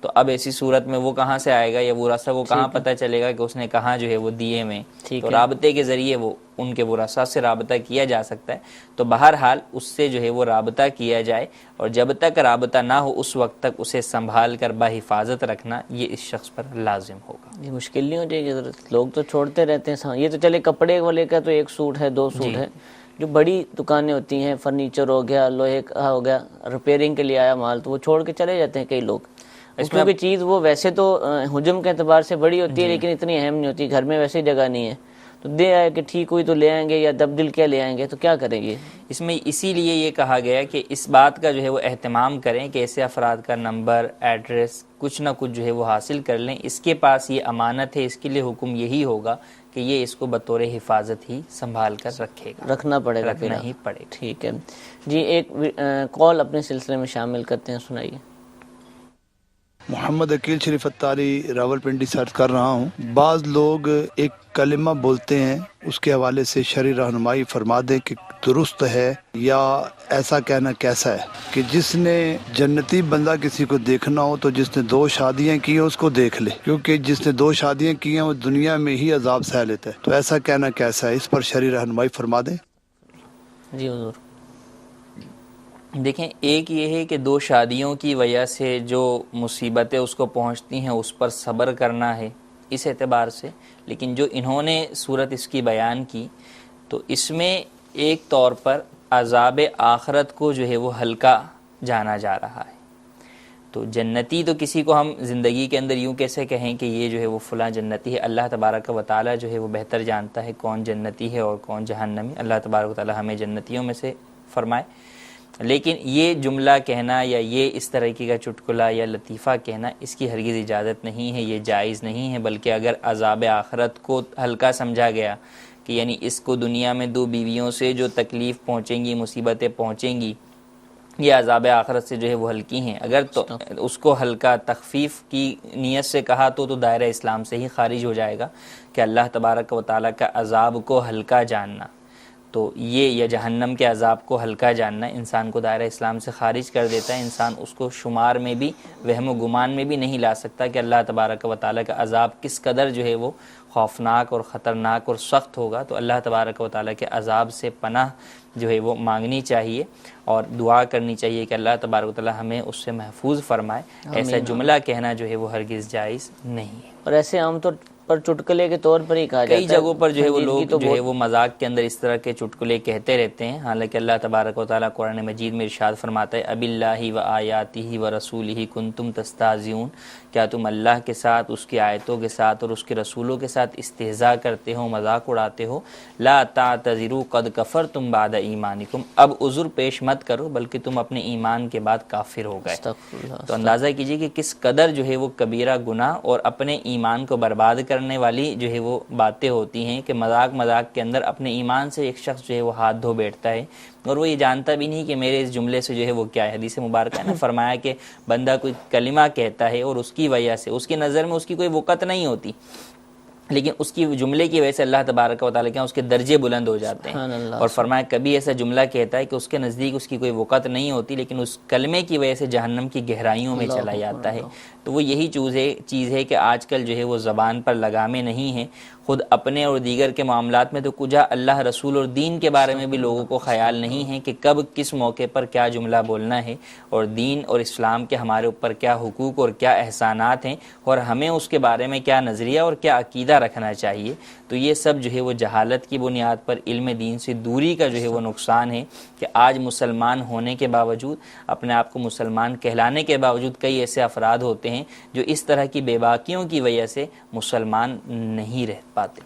تو اب ایسی صورت میں وہ کہاں سے آئے گا یا ورثہ کو کہاں پتہ چلے گا کہ اس نے کہاں جو ہے وہ دیے میں، تو رابطے کے ذریعے وہ ان کے ورثہ سے رابطہ کیا جا سکتا ہے۔ تو بہرحال اس سے جو ہے وہ رابطہ کیا جائے، اور جب تک رابطہ نہ ہو اس وقت تک اسے سنبھال کر بحفاظت رکھنا یہ اس شخص پر لازم ہوگا۔ یہ مشکل نہیں ہو جائے گی حضرت؟ لوگ تو چھوڑتے رہتے ہیں، یہ تو چلے کپڑے والے کا تو 1 سوٹ ہے 2 سوٹ ہے، جو بڑی دکانیں ہوتی ہیں، فرنیچر ہو گیا، لوہے کا ہو گیا، ریپیئرنگ کے لیے آیا مال، تو وہ چھوڑ کے چلے جاتے ہیں کئی لوگ۔ کیونکہ چیز وہ ویسے تو حجم کے اعتبار سے بڑی ہوتی ہے لیکن اتنی اہم نہیں ہوتی، گھر میں ویسے جگہ نہیں ہے، تو دے آئے کہ ٹھیک ہوئی تو لے آئیں گے، یا تبدیل کیا لے آئیں گے، تو کیا کریں گے؟ اس میں اسی لیے یہ کہا گیا کہ اس بات کا جو ہے وہ اہتمام کریں کہ ایسے افراد کا نمبر، ایڈریس کچھ نہ کچھ جو ہے وہ حاصل کر لیں، اس کے پاس یہ امانت ہے، اس کے لیے حکم یہی ہوگا کہ یہ اس کو بطور حفاظت ہی سنبھال کر رکھے گا، رکھنا پڑے گا، رکھنا ہی پڑے گا۔ ٹھیک ہے جی، ایک کال اپنے سلسلے میں شامل کرتے ہیں، سنائیے۔ محمد عقیل شریف اتاری راولپنڈی سے عرض کر رہا ہوں، بعض لوگ ایک کلمہ بولتے ہیں، اس کے حوالے سے شرعی رہنمائی فرما دیں کہ درست ہے یا ایسا کہنا کیسا ہے کہ جس نے جنتی بندہ کسی کو دیکھنا ہو تو جس نے 2 شادیاں کی ہیں اس کو دیکھ لے، کیونکہ جس نے 2 شادیاں کی ہیں وہ دنیا میں ہی عذاب سہ لیتا ہے، تو ایسا کہنا کیسا ہے؟ اس پر شرعی رہنمائی فرما دیں۔ جی حضور۔ دیکھیں، ایک یہ ہے کہ 2 شادیوں کی وجہ سے جو مصیبتیں اس کو پہنچتی ہیں اس پر صبر کرنا ہے اس اعتبار سے، لیکن جو انہوں نے صورت اس کی بیان کی تو اس میں ایک طور پر عذاب آخرت کو جو ہے وہ ہلکا جانا جا رہا ہے۔ تو جنتی تو کسی کو ہم زندگی کے اندر یوں کیسے کہیں کہ یہ جو ہے وہ فلاں جنتی ہے؟ اللہ تبارک و تعالیٰ جو ہے وہ بہتر جانتا ہے کون جنتی ہے اور کون جہنمی۔ اللہ تبارک و تعالیٰ ہمیں جنتیوں میں سے فرمائے۔ لیکن یہ جملہ کہنا یا یہ اس طریقے کا چٹکلا یا لطیفہ کہنا، اس کی ہرگز اجازت نہیں ہے، یہ جائز نہیں ہے۔ بلکہ اگر عذاب آخرت کو ہلکا سمجھا گیا کہ یعنی اس کو دنیا میں 2 بیویوں سے جو تکلیف پہنچیں گی، مصیبتیں پہنچیں گی، یہ عذاب آخرت سے جو ہے وہ ہلکی ہیں، اگر تو اس کو ہلکا تخفیف کی نیت سے کہا تو دائرہ اسلام سے ہی خارج ہو جائے گا کہ اللہ تبارک و تعالیٰ کا عذاب کو ہلکا جاننا، تو یہ یا جہنم کے عذاب کو ہلکا جاننا انسان کو دائرہ اسلام سے خارج کر دیتا ہے۔ انسان اس کو شمار میں بھی، وہم و گمان میں بھی نہیں لا سکتا کہ اللہ تبارک و تعالیٰ کا عذاب کس قدر جو ہے وہ خوفناک اور خطرناک اور سخت ہوگا۔ تو اللہ تبارک و تعالیٰ کے عذاب سے پناہ جو ہے وہ مانگنی چاہیے اور دعا کرنی چاہیے کہ اللہ تبارک و تعالیٰ ہمیں اس سے محفوظ فرمائے۔ ایسا جملہ کہنا جو ہے وہ ہرگز جائز نہیں ہے۔ اور ایسے عام طور پر چٹکلے کے طور پر ہی کہا جاتا ہے۔ کئی جگہوں پر جو ہے وہ لوگ جو ہے وہ مذاق کے اندر اس طرح کے چٹکلے کہتے رہتے ہیں، حالانکہ اللہ تبارک و تعالیٰ قرآن مجید میں ارشاد فرماتا ہے اب اللہ و آیاتہ و رسولہ کنتم تستہزئون، کیا تم اللہ کے ساتھ، اس کی آیتوں کے ساتھ اور اس کے رسولوں کے ساتھ استہزاء کرتے ہو، مذاق اڑاتے ہو؟ لا تعتذروا قد کفرتم بعد ایمانکم، اب عذر پیش مت کرو بلکہ تم اپنے ایمان کے بعد کافر ہو گئے۔ تو اندازہ کیجئے کہ کس قدر جو ہے وہ کبیرہ گناہ اور اپنے ایمان کو برباد کرنے والی جو ہے وہ باتیں ہوتی ہیں کہ مذاق کے اندر اپنے ایمان سے ایک شخص جو ہے وہ ہاتھ دھو بیٹھتا ہے اور وہ یہ جانتا بھی نہیں کہ میرے اس جملے سے جو ہے وہ کیا ہے۔ حدیث مبارکہ نے فرمایا کہ بندہ کوئی کلمہ کہتا ہے اور اس کی وجہ سے، اس کی نظر میں اس کی کوئی وقت نہیں ہوتی، لیکن اس کی جملے کی وجہ سے اللہ تبارک و تعالیٰ کے اس کے درجے بلند ہو جاتے ہیں۔ اور فرمایا کبھی ایسا جملہ کہتا ہے کہ اس کے نزدیک اس کی کوئی وقت نہیں ہوتی، لیکن اس کلمے کی وجہ سے جہنم کی گہرائیوں میں چلا جاتا ہے۔ تو وہ یہی چیز ہے کہ آج کل جو ہے وہ زبان پر لگامیں نہیں ہیں، خود اپنے اور دیگر کے معاملات میں تو کجا اللہ، رسول اور دین کے بارے میں بھی لوگوں کو خیال نہیں ہے کہ کب کس موقع پر کیا جملہ بولنا ہے، اور دین اور اسلام کے ہمارے اوپر کیا حقوق اور کیا احسانات ہیں اور ہمیں اس کے بارے میں کیا نظریہ اور کیا عقیدہ رکھنا چاہیے۔ تو یہ سب جو ہے وہ جہالت کی بنیاد پر علم دین سے دوری کا جو ہے وہ نقصان ہے کہ آج مسلمان ہونے کے باوجود، اپنے آپ کو مسلمان کہلانے کے باوجود کئی ایسے افراد ہوتے ہیں جو اس طرح کی بے باکیوں کی وجہ سے مسلمان نہیں رہ پاتے۔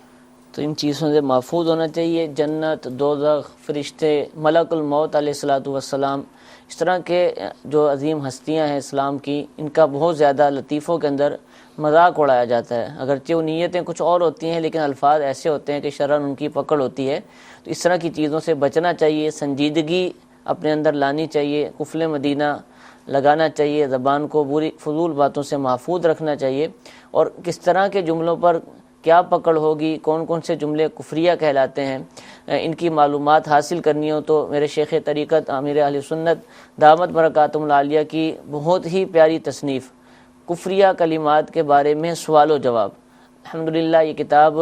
تو ان چیزوں سے محفوظ ہونا چاہیے۔ جنت، دوزخ، فرشتے، ملک الموت علیہ الصلاۃ والسلام، اس طرح کے جو عظیم ہستیاں ہیں اسلام کی، ان کا بہت زیادہ لطیفوں کے اندر مذاق اڑایا جاتا ہے، اگرچہ وہ نیتیں کچھ اور ہوتی ہیں لیکن الفاظ ایسے ہوتے ہیں کہ شرعاً ان کی پکڑ ہوتی ہے۔ تو اس طرح کی چیزوں سے بچنا چاہیے، سنجیدگی اپنے اندر لانی چاہیے، قفل مدینہ لگانا چاہیے، زبان کو بری فضول باتوں سے محفوظ رکھنا چاہیے، اور کس طرح کے جملوں پر کیا پکڑ ہوگی، کون کون سے جملے کفریہ کہلاتے ہیں، ان کی معلومات حاصل کرنی ہو تو میرے شیخ طریقت امیر اہل سنت دامت برکاتہم العالیہ کی بہت ہی پیاری تصنیف کفریہ کلمات کے بارے میں سوال و جواب، الحمدللہ یہ کتاب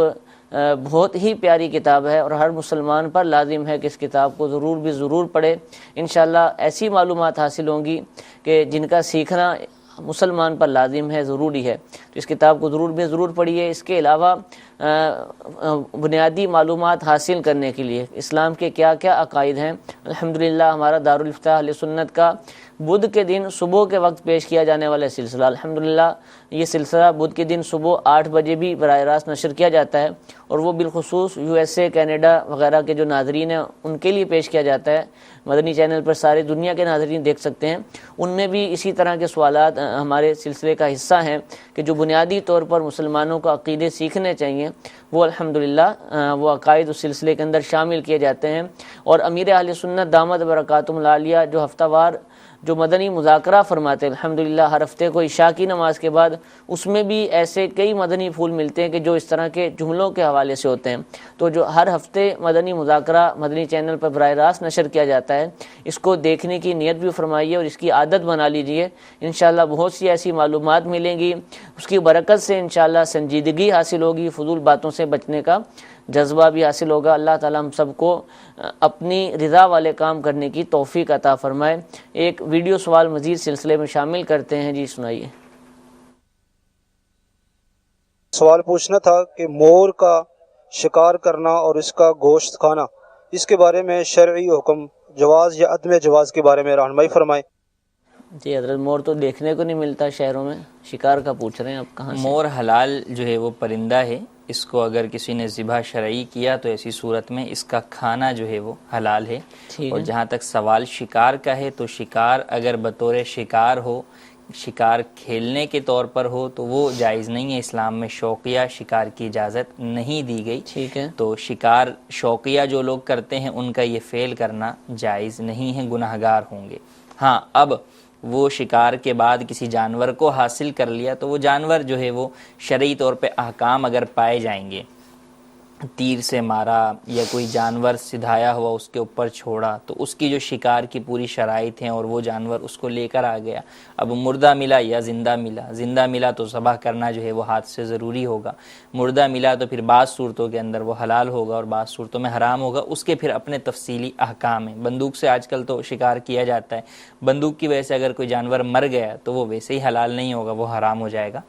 بہت ہی پیاری کتاب ہے اور ہر مسلمان پر لازم ہے کہ اس کتاب کو ضرور پڑھے۔ انشاءاللہ ایسی معلومات حاصل ہوں گی کہ جن کا سیکھنا مسلمان پر لازم ہے، ضروری ہے۔ تو اس کتاب کو ضرور پڑھیے۔ اس کے علاوہ بنیادی معلومات حاصل کرنے کے لیے اسلام کے کیا کیا عقائد ہیں، الحمدللہ ہمارا دارالفتاح اہل سنت کا بدھ کے دن صبح کے وقت پیش کیا جانے والا سلسلہ، الحمدللہ یہ سلسلہ بدھ کے دن صبح 8 بجے بھی براہ راست نشر کیا جاتا ہے، اور وہ بالخصوص USA، کینیڈا وغیرہ کے جو ناظرین ہیں ان کے لیے پیش کیا جاتا ہے۔ مدنی چینل پر سارے دنیا کے ناظرین دیکھ سکتے ہیں۔ ان میں بھی اسی طرح کے سوالات ہمارے سلسلے کا حصہ ہیں کہ جو بنیادی طور پر مسلمانوں کو عقیدے سیکھنے چاہیے، وہ الحمدللہ وہ عقائد اس سلسلے کے اندر شامل کیے جاتے ہیں۔ اور امیر اہل سنت دامت برکاتہم العالیہ جو ہفتہ وار جو مدنی مذاکرہ فرماتے ہیں، الحمدللہ ہر ہفتے کو عشاء کی نماز کے بعد، اس میں بھی ایسے کئی مدنی پھول ملتے ہیں کہ جو اس طرح کے جملوں کے حوالے سے ہوتے ہیں۔ تو جو ہر ہفتے مدنی مذاکرہ مدنی چینل پر براہ راست نشر کیا جاتا ہے، اس کو دیکھنے کی نیت بھی فرمائیے اور اس کی عادت بنا لیجئے۔ انشاءاللہ بہت سی ایسی معلومات ملیں گی، اس کی برکت سے انشاءاللہ سنجیدگی حاصل ہوگی، فضول باتوں سے بچنے کا جذبہ بھی حاصل ہوگا۔ اللہ تعالیٰ ہم سب کو اپنی رضا والے کام کرنے کی توفیق عطا فرمائے۔ ایک ویڈیو سوال مزید سلسلے میں شامل کرتے ہیں، جی سنائیے۔ سوال پوچھنا تھا کہ مور کا شکار کرنا اور اس کا گوشت کھانا، اس کے بارے میں شرعی حکم، جواز یا عدم جواز کے بارے میں رہنمائی فرمائیں۔ جی حضرت، مور تو دیکھنے کو نہیں ملتا شہروں میں، شکار کا پوچھ رہے ہیں آپ کہاں سے؟ مور حلال جو ہے وہ پرندہ ہے، اس کو اگر کسی نے ذبح شرعی کیا تو ایسی صورت میں اس کا کھانا جو ہے وہ حلال ہے۔ اور جہاں تک سوال شکار کا ہے تو شکار اگر بطور شکار ہو، شکار کھیلنے کے طور پر ہو تو وہ جائز نہیں ہے، اسلام میں شوقیہ شکار کی اجازت نہیں دی گئی۔ ٹھیک ہے، تو شکار شوقیہ جو لوگ کرتے ہیں ان کا یہ فعل کرنا جائز نہیں ہے، گناہگار ہوں گے۔ ہاں، اب وہ شکار کے بعد کسی جانور کو حاصل کر لیا تو وہ جانور جو ہے وہ شرعی طور پہ احکام اگر پائے جائیں گے، تیر سے مارا یا کوئی جانور سدھایا ہوا اس کے اوپر چھوڑا تو اس کی جو شکار کی پوری شرائط ہیں اور وہ جانور اس کو لے کر آ گیا، اب مردہ ملا یا زندہ ملا، زندہ ملا تو ذبح کرنا جو ہے وہ ہاتھ سے ضروری ہوگا، مردہ ملا تو پھر بعض صورتوں کے اندر وہ حلال ہوگا اور بعض صورتوں میں حرام ہوگا، اس کے پھر اپنے تفصیلی احکام ہیں۔ بندوق سے آج کل تو شکار کیا جاتا ہے، بندوق کی وجہ سے اگر کوئی جانور مر گیا تو وہ ویسے ہی حلال نہیں ہوگا، وہ حرام ہو جائے گا۔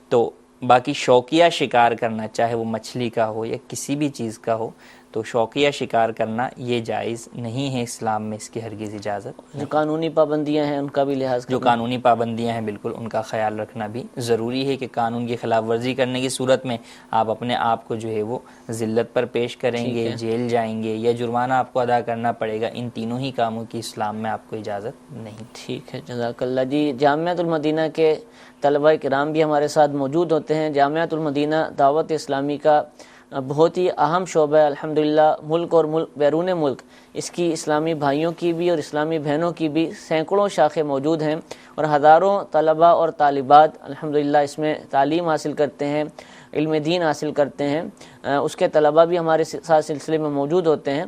تو باقی شوقیہ شکار کرنا، چاہے وہ مچھلی کا ہو یا کسی بھی چیز کا ہو، تو شوقیہ شکار کرنا یہ جائز نہیں ہے، اسلام میں اس کی ہرگز اجازت نہیں۔ جو قانونی پابندیاں ہیں ان کا بھی لحاظ کرنا، جو قانونی پابندیاں ہیں بالکل ان کا خیال رکھنا بھی ضروری ہے کہ قانون کی خلاف ورزی کرنے کی صورت میں آپ اپنے آپ کو جو ہے وہ ذلت پر پیش کریں گے، جیل جائیں گے یا جرمانہ آپ کو ادا کرنا پڑے گا، ان تینوں ہی کاموں کی اسلام میں آپ کو اجازت نہیں۔ ٹھیک ہے، جزاک اللہ۔ جی، جامعۃ المدینہ کے طلباء کرام بھی ہمارے ساتھ موجود ہوتے ہیں۔ جامعۃ المدینہ دعوت اسلامی کا بہت ہی اہم شعبہ ہے الحمدللہ، ملک اور بیرون ملک اس کی اسلامی بھائیوں کی بھی اور اسلامی بہنوں کی بھی سینکڑوں شاخیں موجود ہیں اور ہزاروں طلباء اور طالبات الحمدللہ اس میں تعلیم حاصل کرتے ہیں، علم دین حاصل کرتے ہیں۔ اس کے طلباء بھی ہمارے ساتھ سلسلے میں موجود ہوتے ہیں۔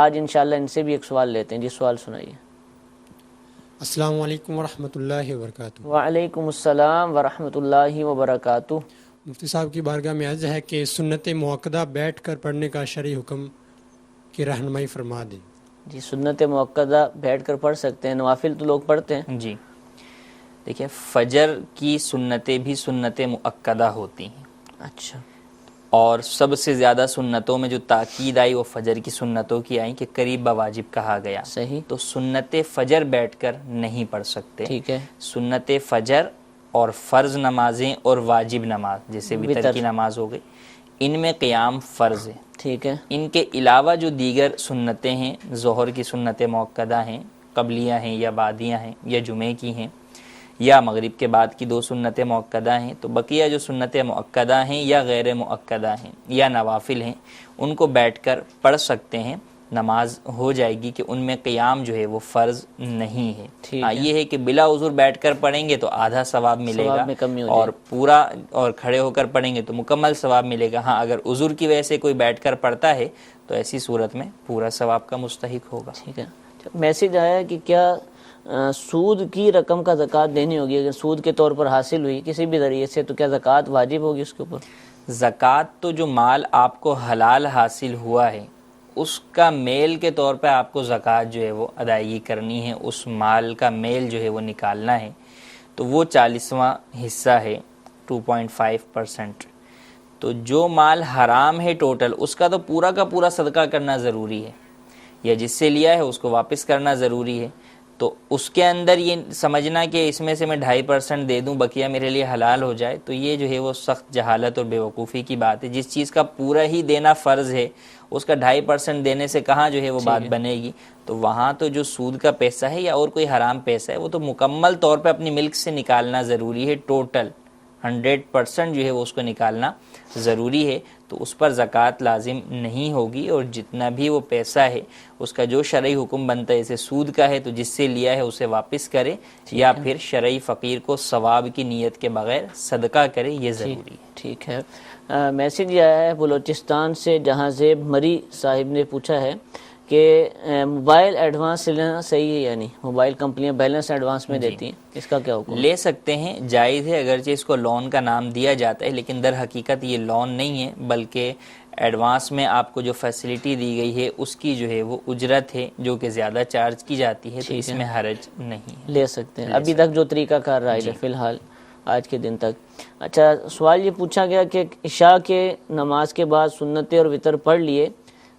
آج انشاءاللہ ان سے بھی ایک سوال لیتے ہیں۔ جی، سوال سنائیے۔ السلام علیکم ورحمۃ اللہ وبرکاتہ۔ وعلیکم السلام ورحمۃ اللہ وبرکاتہ۔ مفتی صاحب کی بارگاہ میں عرض ہے کہ سنت موقدہ بیٹھ کر پڑھنے کا شرعی حکم کی رہنمائی فرما دیں۔ جی، سنت موقدہ بیٹھ کر پڑھ سکتے ہیں، نوافل تو لوگ پڑھتے ہیں۔ جی دیکھیں، فجر کی سنتیں بھی سنت مؤکدہ ہوتی ہیں۔ اچھا، اور سب سے زیادہ سنتوں میں جو تاکید آئی وہ فجر کی سنتوں کی آئی کہ قریب بواجب کہا گیا۔ صحیح۔ تو سنت فجر بیٹھ کر نہیں پڑھ سکتے۔ ٹھیک ہے۔ سنت فجر اور فرض نمازیں اور واجب نماز جیسے وتر کی نماز ہو گئی، ان میں قیام فرض ہے۔ ٹھیک ہے۔ ان کے علاوہ جو دیگر سنتیں ہیں، ظہر کی سنت مؤکدہ ہیں، قبلیہ ہیں یا بعدیہ ہیں یا جمعے کی ہیں یا مغرب کے بعد کی 2 سنت مؤکدہ ہیں، تو بقیہ جو سنت مؤکدہ ہیں یا غیر مؤکدہ ہیں یا نوافل ہیں ان کو بیٹھ کر پڑھ سکتے ہیں، نماز ہو جائے گی کہ ان میں قیام جو ہے وہ فرض نہیں ہے۔ یہ ہے کہ بلا عذر بیٹھ کر پڑھیں گے تو آدھا ثواب ملے گا اور پورا اور کھڑے ہو کر پڑھیں گے تو مکمل ثواب ملے گا۔ ہاں، اگر عذر کی وجہ سے کوئی بیٹھ کر پڑھتا ہے تو ایسی صورت میں پورا ثواب کا مستحق ہوگا۔ ٹھیک ہے۔ میسج آیا کہ کیا سود کی رقم کا زکوٰۃ دینی ہوگی؟ اگر سود کے طور پر حاصل ہوئی کسی بھی ذریعے سے تو کیا زکوٰۃ واجب ہوگی اس کے اوپر؟ زکوٰۃ تو جو مال آپ کو حلال حاصل ہوا ہے اس کا میل کے طور پہ آپ کو زکوٰۃ جو ہے وہ ادائیگی کرنی ہے، اس مال کا میل جو ہے وہ نکالنا ہے، تو وہ 40واں حصہ ہے، 2.5%۔ تو جو مال حرام ہے ٹوٹل اس کا تو پورا کا پورا صدقہ کرنا ضروری ہے، یا جس سے لیا ہے اس کو واپس کرنا ضروری ہے۔ تو اس کے اندر یہ سمجھنا کہ اس میں سے میں 2.5% دے دوں بقیہ میرے لیے حلال ہو جائے، تو یہ جو ہے وہ سخت جہالت اور بیوقوفی کی بات ہے۔ جس چیز کا پورا ہی دینا فرض ہے اس کا 2.5% دینے سے کہاں جو ہے وہ بات بنے گی؟ تو وہاں تو جو سود کا پیسہ ہے یا اور کوئی حرام پیسہ ہے وہ تو مکمل طور پہ اپنی ملک سے نکالنا ضروری ہے، ٹوٹل 100% جو ہے وہ اس کو نکالنا ضروری ہے، تو اس پر زکوٰۃ لازم نہیں ہوگی۔ اور جتنا بھی وہ پیسہ ہے اس کا جو شرعی حکم بنتا ہے، جیسے سود کا ہے تو جس سے لیا ہے اسے واپس کرے یا پھر شرعی فقیر کو ثواب کی نیت کے بغیر صدقہ کرے، یہ ضروری ہے۔ ٹھیک ہے۔ میسج یہ آیا ہے بلوچستان سے، جہاں زیب مری صاحب نے پوچھا ہے کہ موبائل ایڈوانس لینا صحیح ہے؟ یعنی موبائل کمپنیاں بیلنس ایڈوانس میں دیتی ہیں، اس کا کیا حکم؟ لے سکتے ہیں، جائز ہے، اگرچہ اس کو لون کا نام دیا جاتا ہے لیکن در حقیقت یہ لون نہیں ہے، بلکہ ایڈوانس میں آپ کو جو فیسلٹی دی گئی ہے اس کی جو ہے وہ اجرت ہے جو کہ زیادہ چارج کی جاتی ہے، تو اس میں حرج نہیں ہے، لے سکتے ہیں ابھی تک جو طریقہ کار رائج ہے فی الحال آج کے دن تک۔ اچھا، سوال یہ پوچھا گیا کہ عشاء کے نماز کے بعد سنتیں اور وتر پڑھ لیے،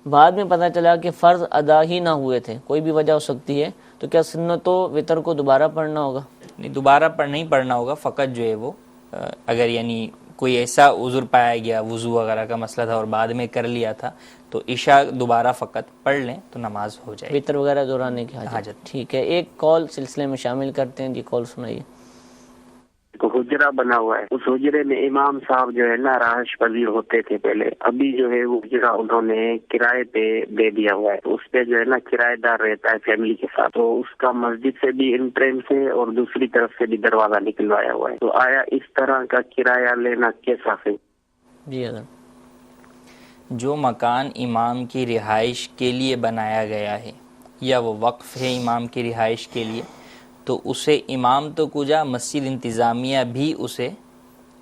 بعد میں پتہ چلا کہ فرض ادا ہی نہ ہوئے تھے، کوئی بھی وجہ ہو سکتی ہے، تو کیا سنت و وطر کو دوبارہ پڑھنا ہوگا؟ نہیں، دوبارہ نہیں پڑھنا ہوگا، فقط جو ہے وہ اگر یعنی کوئی ایسا عذر پایا گیا، وضو وغیرہ کا مسئلہ تھا اور بعد میں کر لیا تھا، تو عشاء دوبارہ فقط پڑھ لیں تو نماز ہو جائے، وطر وغیرہ دہرانے کی حاجت۔ ٹھیک ہے، ایک کال سلسلے میں شامل کرتے ہیں جی، کال سنائیے۔ حجرہ بنا ہوا ہے، اس حجرے میں امام صاحب جو ہے نا رہائش پذیر ہوتے تھے پہلے، ابھی جو ہے وہ حجرہ انہوں نے کرائے پہ دے دیا ہوا ہے، اس پہ جو ہے نا کرایہ دار رہتا ہے فیملی کے ساتھ، تو اس کا مسجد سے بھی انٹرنس ہے اور دوسری طرف سے بھی دروازہ نکلوایا ہوا ہے، تو آیا اس طرح کا کرایہ لینا کیسا ہے؟ جی اگر جو مکان امام کی رہائش کے لیے بنایا گیا ہے یا وہ وقف ہے امام کی رہائش کے لیے، تو اسے امام تو کجا مسجد انتظامیہ بھی اسے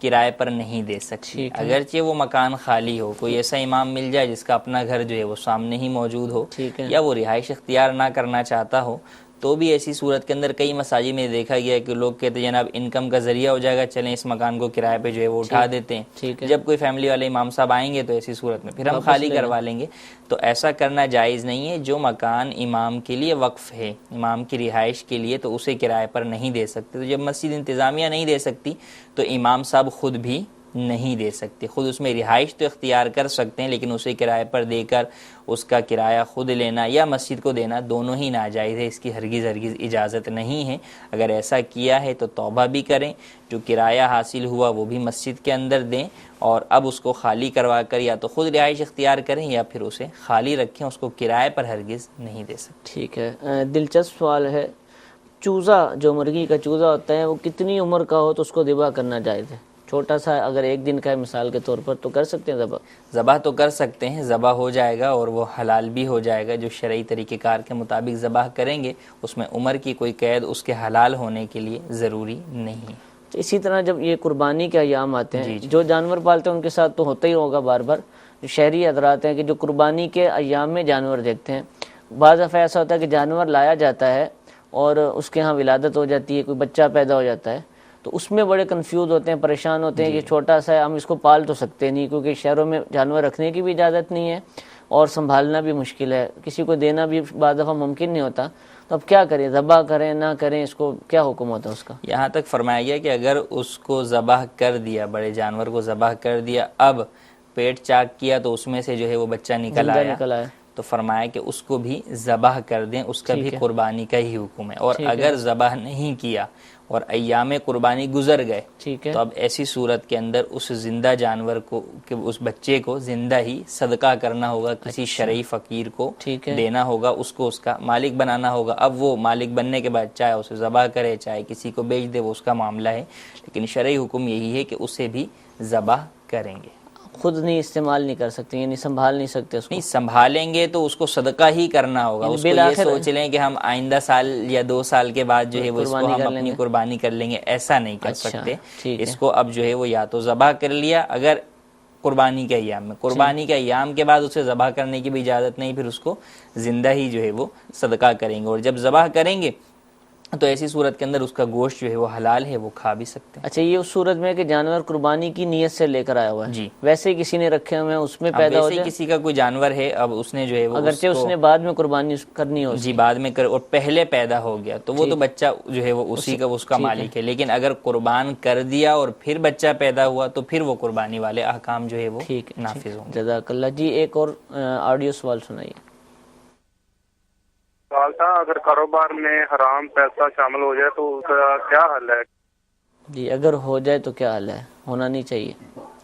کرائے پر نہیں دے سکتی، اگرچہ وہ مکان خالی ہو، کوئی ایسا امام مل جائے جس کا اپنا گھر جو ہے وہ سامنے ہی موجود ہو یا وہ رہائش اختیار نہ کرنا چاہتا ہو، تو بھی ایسی صورت کے اندر کئی مساجد میں دیکھا گیا کہ لوگ کہتے ہیں جناب انکم کا ذریعہ ہو جائے گا، چلیں اس مکان کو کرائے پہ جو ہے وہ اٹھا دیتے ہیں، جب کوئی فیملی والے امام صاحب آئیں گے تو ایسی صورت میں پھر ہم خالی کروا لیں گے، تو ایسا کرنا جائز نہیں ہے۔ جو مکان امام کے لیے وقف ہے، امام کی رہائش کے لیے، تو اسے کرائے پر نہیں دے سکتے، تو جب مسجد انتظامیہ نہیں دے سکتی تو امام صاحب خود بھی نہیں دے سکتے، خود اس میں رہائش تو اختیار کر سکتے ہیں لیکن اسے کرائے پر دے کر اس کا کرایہ خود لینا یا مسجد کو دینا دونوں ہی ناجائز ہے، اس کی ہرگز اجازت نہیں ہے۔ اگر ایسا کیا ہے تو توبہ بھی کریں، جو کرایہ حاصل ہوا وہ بھی مسجد کے اندر دیں، اور اب اس کو خالی کروا کر یا تو خود رہائش اختیار کریں یا پھر اسے خالی رکھیں، اس کو کرائے پر ہرگز نہیں دے سکتے۔ ٹھیک ہے، دلچسپ سوال ہے، چوزا جو مرغی کا چوزا ہوتا ہے وہ کتنی عمر کا ہو تو اس کو ذبح کرنا جائز ہے؟ چھوٹا سا اگر ایک دن کا ہے مثال کے طور پر تو کر سکتے ہیں ذبح تو کر سکتے ہیں، ذبح ہو جائے گا اور وہ حلال بھی ہو جائے گا، جو شرعی طریقہ کار کے مطابق ذبح کریں گے اس میں عمر کی کوئی قید اس کے حلال ہونے کے لیے ضروری نہیں۔ اسی طرح جب یہ قربانی کے ایام آتے ہیں، جو جانور پالتے ہیں ان کے ساتھ تو ہوتا ہی ہوگا بار بار، جو شہری حضرات ہیں کہ جو قربانی کے ایام میں جانور دیکھتے ہیں، بعض دفعہ ایسا ہوتا ہے کہ جانور لایا جاتا ہے اور اس کے ہاں ولادت ہو جاتی ہے، کوئی بچہ پیدا ہو جاتا ہے، تو اس میں بڑے کنفیوز ہوتے ہیں، پریشان ہوتے ہیں کہ چھوٹا سا ہے، ہم اس کو پال تو سکتے نہیں کیونکہ شہروں میں جانور رکھنے کی بھی اجازت نہیں ہے اور سنبھالنا بھی مشکل ہے، کسی کو دینا بھی بعض دفعہ ممکن نہیں ہوتا، تو اب کیا کریں، ذبح کریں نہ کریں، اس کو کیا حکم ہوتا ہے اس کا؟ یہاں تک فرمایا گیا کہ اگر اس کو ذبح کر دیا، بڑے جانور کو ذبح کر دیا، اب پیٹ چاک کیا تو اس میں سے جو ہے وہ بچہ نکل آیا، تو فرمایا کہ اس کو بھی ذبح کر دیں، اس کا بھی قربانی کا ہی حکم ہے، اور اگر ذبح نہیں کیا اور ایام قربانی گزر گئے تو اب ایسی صورت کے اندر اس زندہ جانور کو، کہ اس بچے کو زندہ ہی صدقہ کرنا ہوگا، کسی شرعی فقیر کو دینا ہوگا، اس کو اس کا مالک بنانا ہوگا۔ اب وہ مالک بننے کے بعد چاہے اسے ذبح کرے چاہے کسی کو بیچ دے، وہ اس کا معاملہ ہے، لیکن شرعی حکم یہی ہے کہ اسے بھی ذبح کریں گے۔ خود نہیں استعمال نہیں کر سکتے، یعنی سنبھال نہیں سکتے اس کو؟ نہیں، سنبھالیں گے تو اس کو صدقہ ہی کرنا ہوگا، اس کو یہ سوچ لیں کہ ہم آئندہ سال یا 2 سال کے بعد جو ہے وہ اس کو ہم اپنی قربانی کر لیں گے، ایسا نہیں کر سکتے۔ اس کو اب جو ہے وہ یا تو ذبح کر لیا، اگر قربانی کے ایام میں، قربانی کے ایام کے بعد اسے ذبح کرنے کی بھی اجازت نہیں، پھر اس کو زندہ ہی جو ہے وہ صدقہ کریں گے، اور جب ذبح کریں گے تو ایسی صورت کے اندر اس کا گوشت جو ہے وہ حلال ہے، وہ کھا بھی سکتے ہیں۔ اچھا، یہ اس صورت میں کہ جانور قربانی کی نیت سے لے کر آیا ہوا ہے، جی ویسے کسی نے رکھے ہوئے ہیں اس میں پیدا ہو جائے، کسی کا کوئی جانور ہے، اب اس نے جو ہے وہ اگرچہ اس نے بعد میں قربانی کرنی ہو، جی بعد میں اور پہلے پیدا ہو گیا تو وہ تو بچہ جو ہے وہ اسی کا، اس کا مالک ہے، لیکن اگر قربان کر دیا اور پھر بچہ پیدا ہوا تو پھر وہ قربانی والے احکام جو ہے وہ نافذ ہوں گے۔ جزاک اللہ۔ جی ایک اور آڈیو سوال سنائیے۔ سوال تھا، اگر کاروبار میں حرام پیسہ شامل ہو جائے تو اس کا کیا حل ہے؟ جی اگر ہو جائے تو کیا حل ہے؟ ہونا نہیں چاہیے۔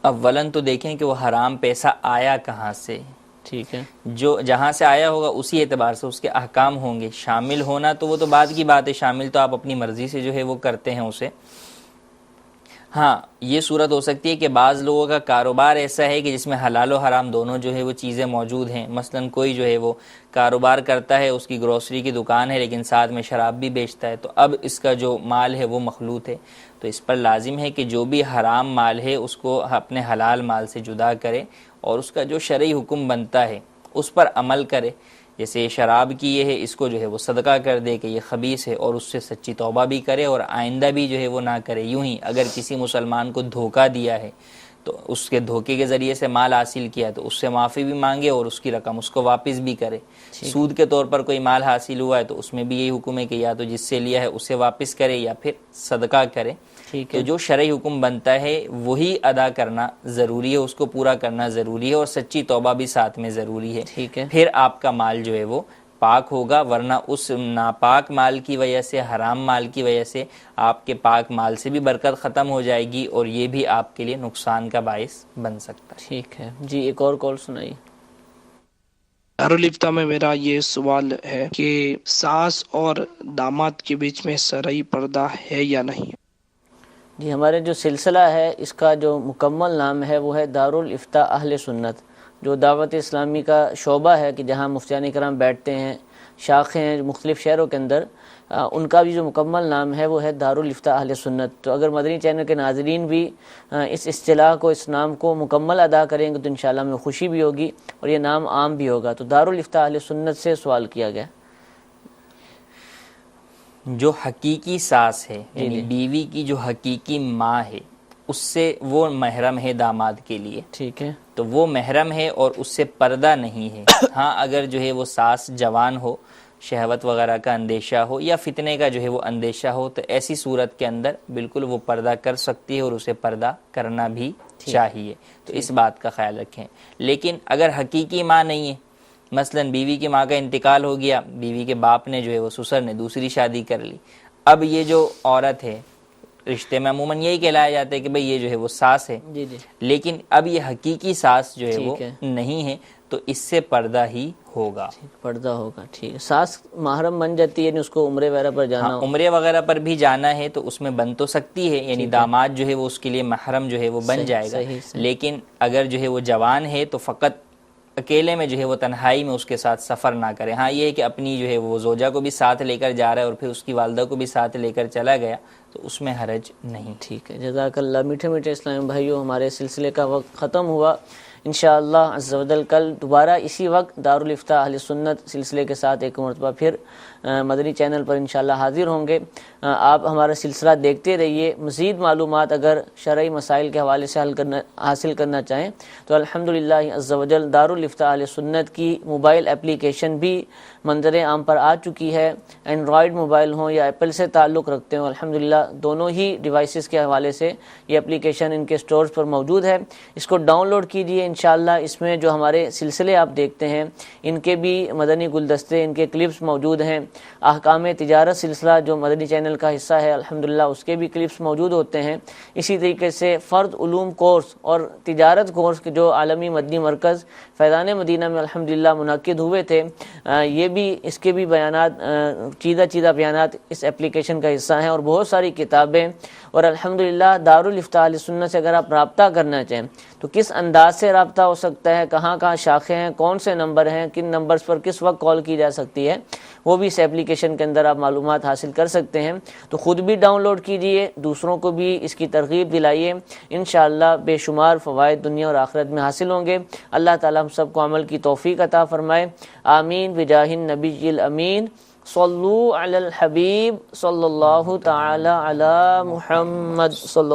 اولاً تو دیکھیں کہ وہ حرام پیسہ آیا کہاں سے، ٹھیک ہے، جو جہاں سے آیا ہوگا اسی اعتبار سے اس کے احکام ہوں گے۔ شامل ہونا تو وہ تو بعد کی بات ہے، شامل تو آپ اپنی مرضی سے جو ہے وہ کرتے ہیں اسے۔ ہاں، یہ صورت ہو سکتی ہے کہ بعض لوگوں کا کاروبار ایسا ہے کہ جس میں حلال و حرام دونوں جو ہے وہ چیزیں موجود ہیں، مثلا کوئی جو ہے وہ کاروبار کرتا ہے، اس کی گروسری کی دکان ہے لیکن ساتھ میں شراب بھی بیچتا ہے، تو اب اس کا جو مال ہے وہ مخلوط ہے، تو اس پر لازم ہے کہ جو بھی حرام مال ہے اس کو اپنے حلال مال سے جدا کرے اور اس کا جو شرعی حکم بنتا ہے اس پر عمل کرے۔ جیسے شراب کی یہ ہے، اس کو جو ہے وہ صدقہ کر دے کہ یہ خبیث ہے، اور اس سے سچی توبہ بھی کرے اور آئندہ بھی جو ہے وہ نہ کرے۔ یوں ہی اگر کسی مسلمان کو دھوکہ دیا ہے تو اس کے دھوکے کے ذریعے سے مال حاصل کیا تو اس سے معافی بھی مانگے اور اس کی رقم اس کو واپس بھی کرے. سود کے طور پر کوئی مال حاصل ہوا ہے تو اس میں بھی یہی حکم ہے کہ یا تو جس سے لیا ہے اسے واپس کرے یا پھر صدقہ کرے. تو جو شرعی حکم بنتا ہے وہی ادا کرنا ضروری ہے, اس کو پورا کرنا ضروری ہے, اور سچی توبہ بھی ساتھ میں ضروری ہے. پھر آپ کا مال جو ہے وہ پاک ہوگا, ورنہ اس ناپاک مال کی وجہ سے, حرام مال کی وجہ سے آپ کے پاک مال سے بھی برکت ختم ہو جائے گی اور یہ بھی آپ کے لیے نقصان کا باعث بن سکتا ہے. ٹھیک ہے جی, ایک اور کال سنائیے. دارالفتہ میں میرا یہ سوال ہے کہ ساس اور داماد کے بیچ میں شرعی پردہ ہے یا نہیں؟ جی, ہمارے جو سلسلہ ہے اس کا جو مکمل نام ہے وہ ہے دارالفتہ اہل سنت, جو دعوت اسلامی کا شعبہ ہے کہ جہاں مفتیان کرام بیٹھتے ہیں, شاخیں ہیں مختلف شہروں کے اندر, ان کا بھی جو مکمل نام ہے وہ ہے دارالفتہ اہل سنت. تو اگر مدنی چینل کے ناظرین بھی اس اصطلاح کو, اس نام کو مکمل ادا کریں گے تو انشاءاللہ ہمیں خوشی بھی ہوگی اور یہ نام عام بھی ہوگا. تو دارالفتہ اہل سنت سے سوال کیا گیا. جو حقیقی ساس ہے یعنی بیوی کی جو حقیقی ماں ہے اس سے وہ محرم ہے داماد کے لیے. ٹھیک ہے, تو وہ محرم ہے اور اس سے پردہ نہیں ہے. ہاں اگر جو ہے وہ ساس جوان ہو, شہوت وغیرہ کا اندیشہ ہو یا فتنے کا جو ہے وہ اندیشہ ہو تو ایسی صورت کے اندر بالکل وہ پردہ کر سکتی ہے اور اسے پردہ کرنا بھی چاہیے. تو اس بات کا خیال رکھیں. لیکن اگر حقیقی ماں نہیں ہے, مثلا بیوی کی ماں کا انتقال ہو گیا, بیوی کے باپ نے جو ہے وہ سسر نے دوسری شادی کر لی, اب یہ جو عورت ہے رشتے میں عموماً یہی کہلایا جاتا ہے کہ بھئی یہ جو ہے وہ ساس ہے, لیکن اب یہ حقیقی ساس جو ہے وہ نہیں ہے تو اس سے پردہ ہی ہوگا. پردہ ہوگا. ٹھیک ہے, ساس محرم بن جاتی ہے یعنی اس کو عمرے وغیرہ پر جانا ہو. عمرے وغیرہ پر بھی جانا ہے تو اس میں بن تو سکتی ہے, یعنی داماد جو ہے وہ اس کے لیے محرم جو ہے وہ بن جائے گا. لیکن اگر جو ہے وہ جوان ہے تو فقط اکیلے میں جو ہے وہ تنہائی میں اس کے ساتھ سفر نہ کرے. ہاں یہ ہے کہ اپنی جو ہے وہ زوجہ کو بھی ساتھ لے کر جا رہا ہے اور پھر اس کی والدہ کو بھی ساتھ لے کر چلا گیا تو اس میں حرج نہیں. ٹھیک ہے, جزاک اللہ. میٹھے میٹھے اسلامی بھائیوں, ہمارے سلسلے کا وقت ختم ہوا. انشاءاللہ عز و جل کل دوبارہ اسی وقت دارالفتہ اہل سنت سلسلے کے ساتھ ایک مرتبہ پھر مدنی چینل پر انشاءاللہ حاضر ہوں گے. آپ ہمارا سلسلہ دیکھتے رہیے. مزید معلومات اگر شرعی مسائل کے حوالے سے حاصل کرنا چاہیں تو الحمدللہ عز و جل دارالفتہ اہل سنت کی موبائل اپلیکیشن بھی منظر عام پر آ چکی ہے. اینڈرائیڈ موبائل ہوں یا ایپل سے تعلق رکھتے ہوں, الحمدللہ دونوں ہی ڈیوائسز کے حوالے سے یہ اپلیکیشن ان کے سٹورز پر موجود ہے. اس کو ڈاؤن لوڈ کیجئے. انشاءاللہ اس میں جو ہمارے سلسلے آپ دیکھتے ہیں ان کے بھی مدنی گلدستے, ان کے کلپس موجود ہیں. احکام تجارت سلسلہ جو مدنی چینل کا حصہ ہے الحمدللہ اس کے بھی کلپس موجود ہوتے ہیں. اسی طریقے سے فرد علوم کورس اور تجارت کورس کے جو عالمی مدنی مرکز فیضان مدینہ میں الحمدللہ منعقد ہوئے تھے, یہ بھی اس کے بھی بیانات, چیدہ بیانات اس اپلیکیشن کا حصہ ہیں, اور بہت ساری کتابیں. اور الحمدللہ دارالفتہ اہل سنت سے اگر آپ رابطہ کرنا چاہیں تو کس انداز سے رابطہ ہو سکتا ہے, کہاں کہاں شاخیں ہیں, کون سے نمبر ہیں, کن نمبرز پر کس وقت کال کی جا سکتی ہے, وہ بھی اس اپلیکیشن کے اندر آپ معلومات حاصل کر سکتے ہیں. تو خود بھی ڈاؤن لوڈ کیجئے, دوسروں کو بھی اس کی ترغیب دلائیے. انشاءاللہ بے شمار فوائد دنیا اور آخرت میں حاصل ہوں گے. اللہ تعالیٰ ہم سب کو عمل کی توفیق عطا فرمائے. آمین بجاہ النبی الامین. صلو علی الحبیب صلی اللہ تعالی علی محمد صلی